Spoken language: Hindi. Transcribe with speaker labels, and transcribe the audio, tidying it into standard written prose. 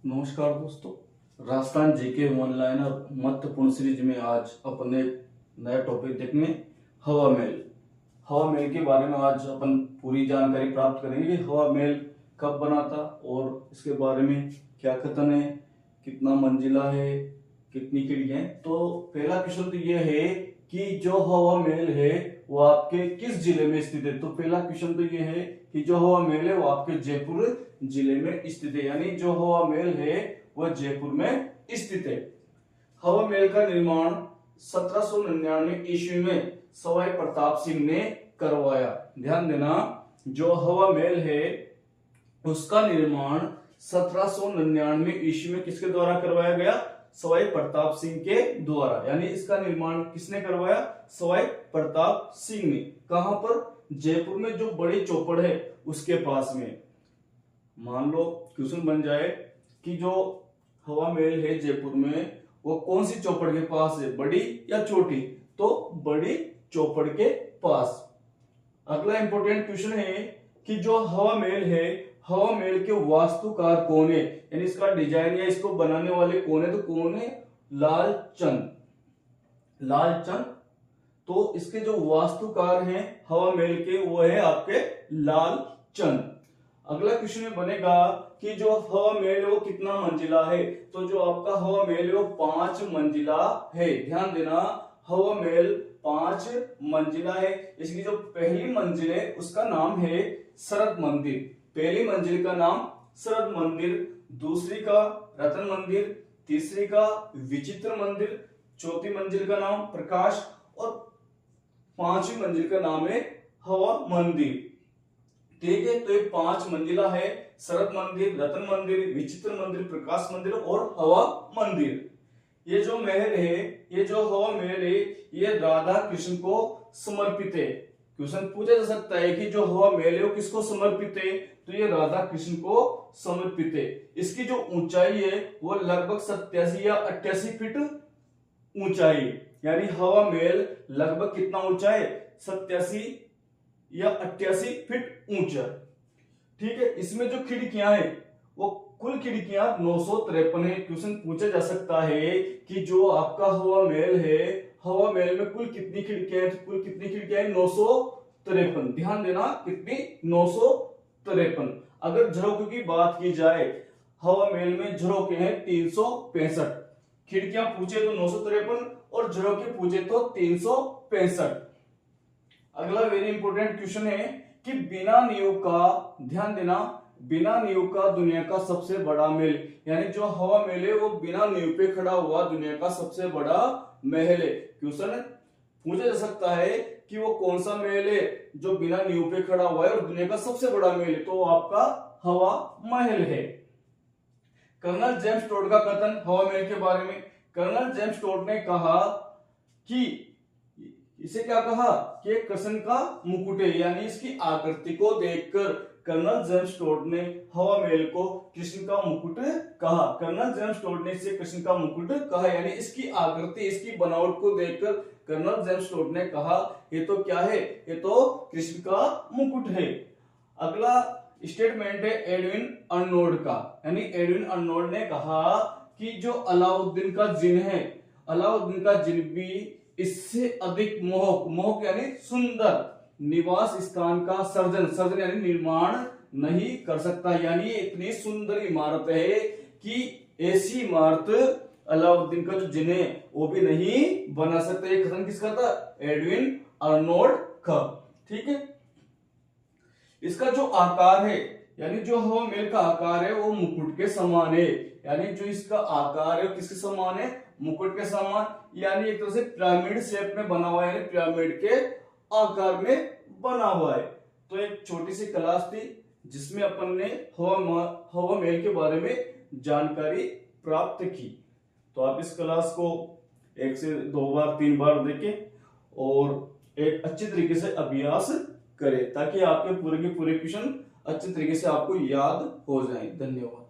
Speaker 1: नमस्कार दोस्तों। राजस्थान जीके ऑनलाइनर महत्वपूर्ण सीरीज में आज अपने नया टॉपिक देखने हवा महल। हवा महल के बारे में आज अपन पूरी जानकारी प्राप्त करेंगे कि हवा महल कब बना था और इसके बारे में क्या कथन है, कितना मंजिला है, कितनी खिड़कियां हैं। तो पहला क्वेश्चन तो यह है कि जो हवा महल है वो आपके किस जिले में स्थित है। तो पहला क्वेश्चन तो यह है कि जो हवा महल है वो आपके जयपुर जिले में स्थित है, यानी जो हवा महल है वह जयपुर में स्थित है। हवा महल का निर्माण 1799 ईस्वी में सवाई प्रताप सिंह ने करवाया। ध्यान देना, जो हवा महल है उसका निर्माण 1799 ईस्वी में किसके द्वारा करवाया गया? सवाई प्रताप सिंह के द्वारा। यानी इसका निर्माण किसने करवाया? सवाई प्रताप सिंह ने। कहां पर? जयपुर में जो बड़ी चौपड़ है उसके पास में। मान लो क्वेश्चन बन जाए कि जो हवा महल है जयपुर में वो कौन सी चौपड़ के पास है, बड़ी या छोटी? तो बड़ी चौपड़ के पास। अगला इंपॉर्टेंट क्वेश्चन है कि जो हवा महल है, हवा महल के वास्तुकार कौन है, यानी इसका डिजाइन या इसको बनाने वाले कौन है? तो कौन है? लालचंद। लालचंद। तो इसके जो वास्तुकार हैं हवा महल के वो है आपके लालचंद। अगला क्वेश्चन में बनेगा कि जो हवा महल है वो कितना मंजिला है। तो जो आपका हवा महल है वो 5 मंजिला है। ध्यान देना, हवा महल 5 मंजिला है। इसकी जो पहली मंजिल है उसका नाम है शरद मंदिर। पहली मंजिल का नाम शरद मंदिर, दूसरी का रतन मंदिर, तीसरी का विचित्र मंदिर, चौथी मंजिल का नाम प्रकाश और 5वीं मंजिल का नाम है हवा मंदिर। ठीक है, तो ये 5 मंजिला है। शरद मंदिर, रतन मंदिर, विचित्र मंदिर, प्रकाश मंदिर और हवा मंदिर। ये जो महल है, ये जो हवा महल है, ये राधा कृष्ण को समर्पित है। क्वेश्चन पूछा जा सकता है कि जो हवा महल है वो किसको समर्पित है? तो ये राधा कृष्ण को समर्पित है। इसकी जो ऊंचाई है वो लगभग 87 या 88 फीट ऊंचाई, यानी हवा महल लगभग कितना ऊंचा है? 87 या 88 फीट ऊंचा। ठीक है, इसमें जो खिड़कियां हैं वो कुल खिड़कियां 953 है। क्वेश्चन पूछा जा सकता है कि जो आपका हवा महल है, हवा महल में कुल कितनी खिड़कियां हैं? कुल कितनी खिड़कियां हैं? 953। ध्यान देना, कितनी? 953। अगर झरोकों की बात की जाए, हवा महल में झरोके हैं 365। खिड़कियां पूछे तो 953 और झरोके पूछे तो 365। अगला वेरी इंपोर्टेंट क्वेश्चन है कि बिना नींव का, ध्यान देना, बिना नींव का दुनिया का सबसे बड़ा महल, यानी जो हवा महल है वो बिना नींव पे खड़ा हुआ दुनिया का सबसे बड़ा महल है। क्वेश्चन पूछा जा सकता है कि वो कौन सा महल है जो बिना नींव पे खड़ा हुआ है और दुनिया का सबसे बड़ा महल है? तो आपका हवा महल है। कर्नल जेम्स टोड का कथन हवा महल के बारे में। कर्नल जेम्स टोड ने कहा कि इसे क्या कहा कि कृष्ण का मुकुट है, यानी इसकी आकृति को देखकर कर्नल जेम्स टोड ने हवा महल को कृष्ण का मुकुट कहा। कर्नल जेम्स टोड ने इसे कृष्ण का मुकुट कहा, यानी इसकी आकृति, इसकी बनावट को देखकर कर्नल जेम्स टोड ने कहा ये तो क्या है? ये तो कृष्ण का मुकुट है। अगला स्टेटमेंट है एडविन अर्नोल्ड का, यानी एडविन अर्नोल्ड ने कहा कि जो अलाउद्दीन का जिन है, अलाउद्दीन का जिन भी इससे अधिक मोहक, मोहक यानी सुंदर निवास स्थान का सर्जन यानी निर्माण नहीं कर सकता। यानी इतनी सुंदर इमारत है कि ऐसी इमारत अलाउद्दीन का जो जिन है वो भी नहीं बना सकता। ये कथन किसका था? एडविन अर्नोल्ड का। ठीक है, इसका जो आकार है, यानी जो हवा महल का आकार है वो मुकुट के समान है। यानी जो इसका आकार है वो किसके समान है? मुकुट के समान, यानी एक तरह से पिरामिड शेप में बना हुआ है, यानी पिरामिड के आकार में बना हुआ है। तो एक छोटी सी क्लास थी जिसमें अपन ने हवा महल के बारे में जानकारी प्राप्त की। तो आप इस क्लास को 1 से 2 बार 3 बार देखें और एक अच्छे तरीके से अभ्यास करें ताकि आपके पूरे के पूरे क्वेश्चन अच्छे तरीके से आपको याद हो जाएं। धन्यवाद।